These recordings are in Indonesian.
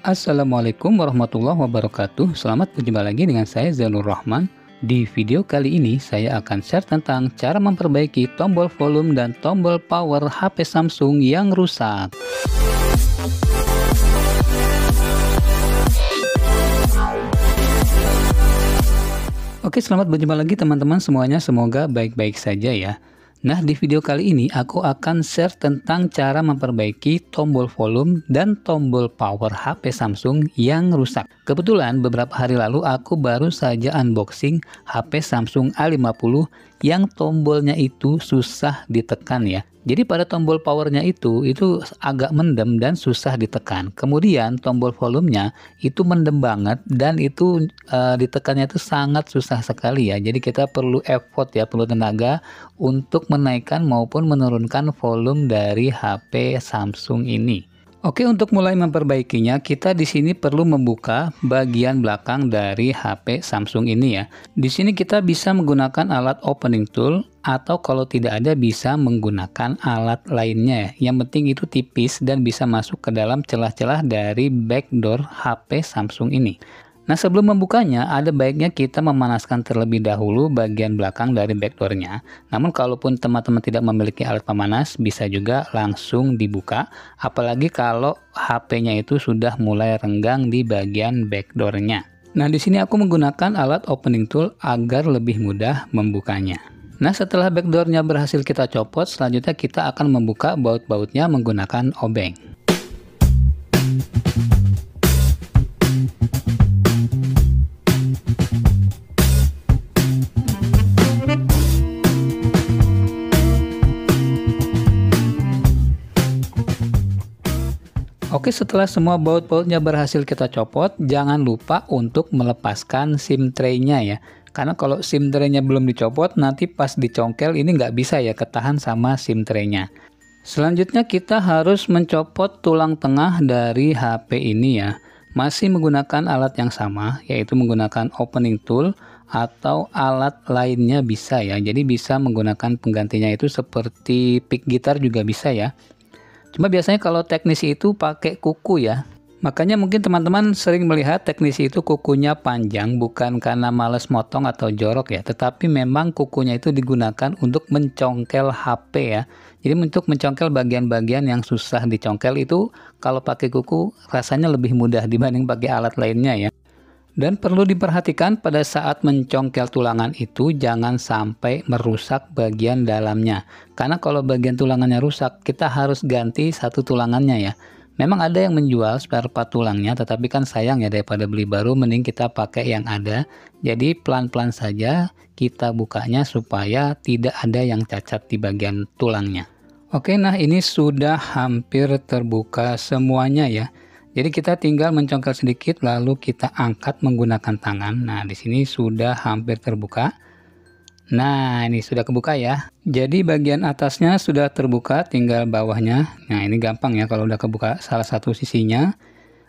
Assalamualaikum warahmatullahi wabarakatuh. Selamat berjumpa lagi dengan saya Zainur Rahman. Di video kali ini saya akan share tentang cara memperbaiki tombol volume dan tombol power HP Samsung yang rusak. Oke, selamat berjumpa lagi teman-teman semuanya. Semoga baik-baik saja ya. Nah, di video kali ini aku akan share tentang cara memperbaiki tombol volume dan tombol power HP Samsung yang rusak. Kebetulan beberapa hari lalu aku baru saja unboxing HP Samsung A50 yang tombolnya itu susah ditekan ya. Jadi pada tombol powernya itu agak mendem dan susah ditekan. Kemudian tombol volumenya itu mendem banget dan itu ditekannya itu sangat susah sekali ya. Jadi kita perlu effort ya, perlu tenaga untuk menaikkan maupun menurunkan volume dari HP Samsung ini. Oke, untuk mulai memperbaikinya, kita di sini perlu membuka bagian belakang dari HP Samsung ini ya. Di sini kita bisa menggunakan alat opening tool atau kalau tidak ada bisa menggunakan alat lainnya ya. Yang penting itu tipis dan bisa masuk ke dalam celah-celah dari backdoor HP Samsung ini. Nah, sebelum membukanya, ada baiknya kita memanaskan terlebih dahulu bagian belakang dari backdoornya. Namun, kalaupun teman-teman tidak memiliki alat pemanas, bisa juga langsung dibuka. Apalagi kalau HP-nya itu sudah mulai renggang di bagian backdoornya. Nah, di sini aku menggunakan alat opening tool agar lebih mudah membukanya. Nah, setelah backdoornya berhasil kita copot, selanjutnya kita akan membuka baut-bautnya menggunakan obeng. Oke, setelah semua baut-bautnya berhasil kita copot, jangan lupa untuk melepaskan SIM tray-nya ya. Karena kalau SIM tray-nya belum dicopot, nanti pas dicongkel ini nggak bisa ya ketahan sama SIM tray-nya. Selanjutnya kita harus mencopot tulang tengah dari HP ini ya. Masih menggunakan alat yang sama, yaitu menggunakan opening tool atau alat lainnya bisa ya. Jadi bisa menggunakan penggantinya itu seperti pick gitar juga bisa ya. Cuma biasanya kalau teknisi itu pakai kuku ya. Makanya mungkin teman-teman sering melihat teknisi itu kukunya panjang bukan karena males motong atau jorok ya. Tetapi memang kukunya itu digunakan untuk mencongkel HP ya. Jadi untuk mencongkel bagian-bagian yang susah dicongkel itu kalau pakai kuku rasanya lebih mudah dibanding pakai alat lainnya ya. Dan perlu diperhatikan pada saat mencongkel tulangan itu jangan sampai merusak bagian dalamnya. Karena kalau bagian tulangannya rusak, kita harus ganti satu tulangannya ya. Memang ada yang menjual spare part tulangnya, tetapi kan sayang ya daripada beli baru, mending kita pakai yang ada. Jadi pelan-pelan saja kita bukanya supaya tidak ada yang cacat di bagian tulangnya. Oke, nah ini sudah hampir terbuka semuanya ya. Jadi kita tinggal mencongkel sedikit lalu kita angkat menggunakan tangan. Nah, di sini sudah hampir terbuka. Nah, ini sudah kebuka ya. Jadi bagian atasnya sudah terbuka, tinggal bawahnya. Nah, ini gampang ya kalau udah kebuka salah satu sisinya.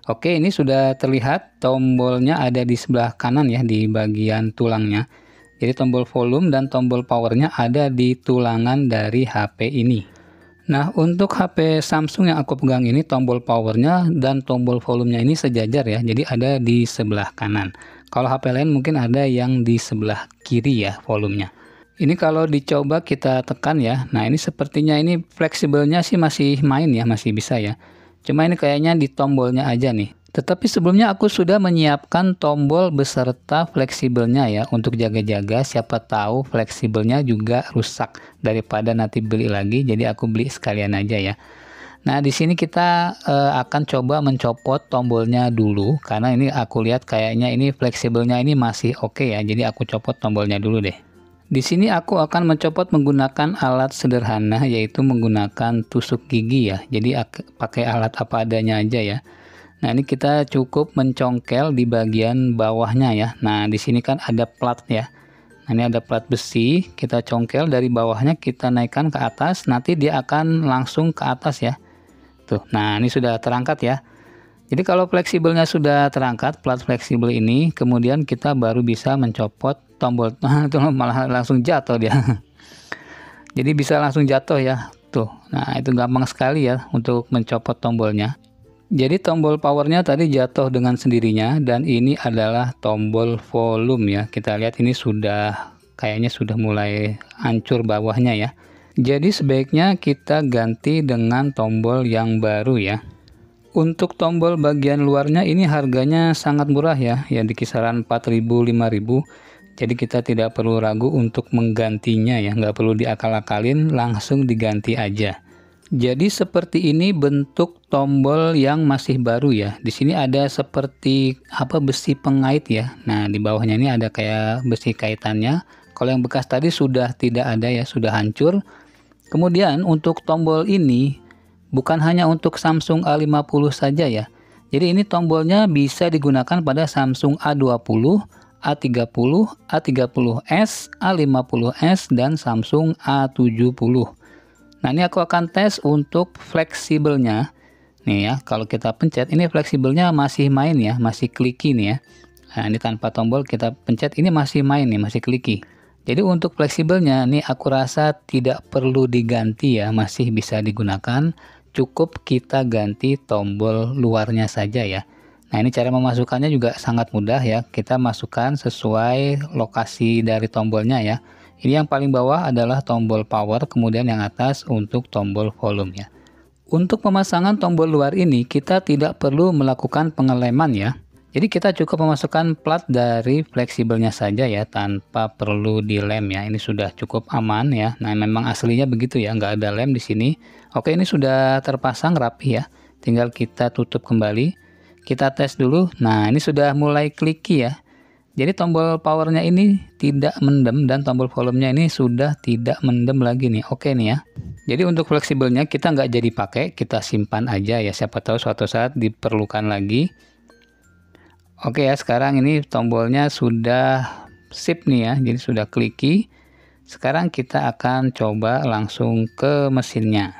Oke, ini sudah terlihat tombolnya ada di sebelah kanan ya, di bagian tulangnya. Jadi tombol volume dan tombol powernya ada di tulangan dari HP ini. Nah, untuk HP Samsung yang aku pegang ini tombol powernya dan tombol volumenya ini sejajar ya, jadi ada di sebelah kanan. Kalau HP lain mungkin ada yang di sebelah kiri ya volumenya. Ini kalau dicoba kita tekan ya, nah ini sepertinya ini fleksibelnya sih masih main ya, masih bisa ya. Cuma ini kayaknya di tombolnya aja nih. Tetapi sebelumnya aku sudah menyiapkan tombol beserta fleksibelnya ya untuk jaga-jaga siapa tahu fleksibelnya juga rusak daripada nanti beli lagi, jadi aku beli sekalian aja ya. Nah, di sini kita akan coba mencopot tombolnya dulu karena ini aku lihat kayaknya ini fleksibelnya ini masih oke ya. Jadi aku copot tombolnya dulu deh. Di sini aku akan mencopot menggunakan alat sederhana yaitu menggunakan tusuk gigi ya. Jadi pakai alat apa adanya aja ya. Nah, ini kita cukup mencongkel di bagian bawahnya ya. Nah, di sini kan ada plat ya. Nah, ini ada plat besi, kita congkel dari bawahnya, kita naikkan ke atas, nanti dia akan langsung ke atas ya. Tuh, nah ini sudah terangkat ya. Jadi kalau fleksibelnya sudah terangkat, plat fleksibel ini, kemudian kita baru bisa mencopot tombol. Nah, itu malah langsung jatuh dia. Jadi bisa langsung jatuh ya. Tuh, nah itu gampang sekali ya untuk mencopot tombolnya. Jadi tombol powernya tadi jatuh dengan sendirinya dan ini adalah tombol volume ya. Kita lihat ini kayaknya sudah mulai hancur bawahnya ya. Jadi sebaiknya kita ganti dengan tombol yang baru ya. Untuk tombol bagian luarnya ini harganya sangat murah ya, di kisaran 4.000 5.000. Jadi kita tidak perlu ragu untuk menggantinya ya, nggak perlu diakal-akalin, langsung diganti aja. Jadi seperti ini bentuk tombol yang masih baru ya. Di sini ada seperti besi pengait ya. Nah, di bawahnya ini ada kayak besi kaitannya. Kalau yang bekas tadi sudah tidak ada ya, sudah hancur. Kemudian untuk tombol ini bukan hanya untuk Samsung A50 saja ya. Jadi ini tombolnya bisa digunakan pada Samsung A20, A30, A30s, A50s, dan Samsung A70. Nah, ini aku akan tes untuk fleksibelnya. Nih ya, kalau kita pencet ini fleksibelnya masih main ya, masih kliki nih ya. Nah, ini tanpa tombol kita pencet ini masih main nih, masih kliki. Jadi untuk fleksibelnya nih aku rasa tidak perlu diganti ya, masih bisa digunakan. Cukup kita ganti tombol luarnya saja ya. Nah, ini cara memasukkannya juga sangat mudah ya. Kita masukkan sesuai lokasi dari tombolnya ya. Ini yang paling bawah adalah tombol power, kemudian yang atas untuk tombol volume ya. Untuk pemasangan tombol luar ini kita tidak perlu melakukan pengeleman ya. Jadi kita cukup memasukkan plat dari fleksibelnya saja ya, tanpa perlu dilem ya. Ini sudah cukup aman ya. Nah, memang aslinya begitu ya, nggak ada lem di sini. Oke, ini sudah terpasang rapi ya. Tinggal kita tutup kembali. Kita tes dulu. Nah, ini sudah mulai kliki ya. Jadi tombol powernya ini tidak mendem dan tombol volumenya ini sudah tidak mendem lagi nih. Oke nih ya. Jadi untuk fleksibelnya kita nggak jadi pakai, kita simpan aja ya. Siapa tahu suatu saat diperlukan lagi. Oke ya, sekarang ini tombolnya sudah sip nih ya. Jadi sudah kliki. Sekarang kita akan coba langsung ke mesinnya.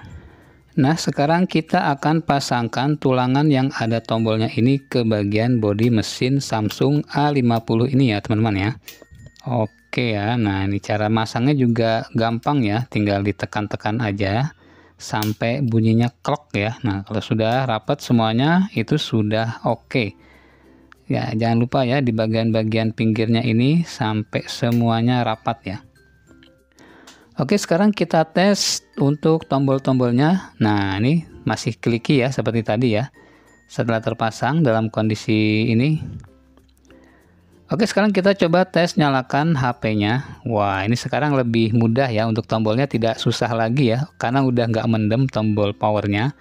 Nah, sekarang kita akan pasangkan tulangan yang ada tombolnya ini ke bagian bodi mesin Samsung A50 ini ya teman-teman ya. Oke ya, nah ini cara masangnya juga gampang ya, tinggal ditekan-tekan aja sampai bunyinya klok ya. Nah, kalau sudah rapat semuanya itu sudah oke. Ya, jangan lupa ya di bagian-bagian pinggirnya ini sampai semuanya rapat ya. Oke, sekarang kita tes untuk tombol-tombolnya. Nah, ini masih kliki ya seperti tadi ya. Setelah terpasang dalam kondisi ini. Oke, sekarang kita coba tes nyalakan HP-nya. Wah, ini sekarang lebih mudah ya, untuk tombolnya tidak susah lagi ya, karena udah nggak mendem tombol powernya.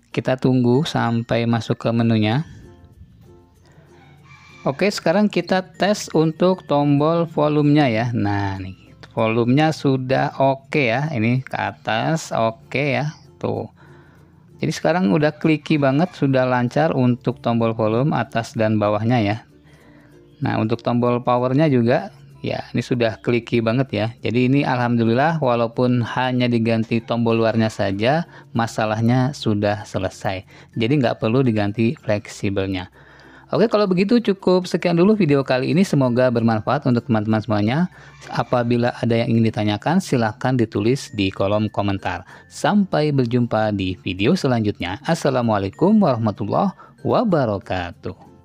Kita tunggu sampai masuk ke menunya. Oke, sekarang kita tes untuk tombol volumenya ya. Nah, nih. Volumenya sudah oke ya, ini ke atas oke ya, tuh. Jadi sekarang udah kliki banget, sudah lancar untuk tombol volume atas dan bawahnya ya. Nah, untuk tombol powernya juga ya, ini sudah kliki banget ya. Jadi ini alhamdulillah walaupun hanya diganti tombol luarnya saja, masalahnya sudah selesai. Jadi nggak perlu diganti fleksibelnya. Oke, kalau begitu cukup sekian dulu video kali ini. Semoga bermanfaat untuk teman-teman semuanya. Apabila ada yang ingin ditanyakan, silahkan ditulis di kolom komentar. Sampai berjumpa di video selanjutnya. Assalamualaikum warahmatullahi wabarakatuh.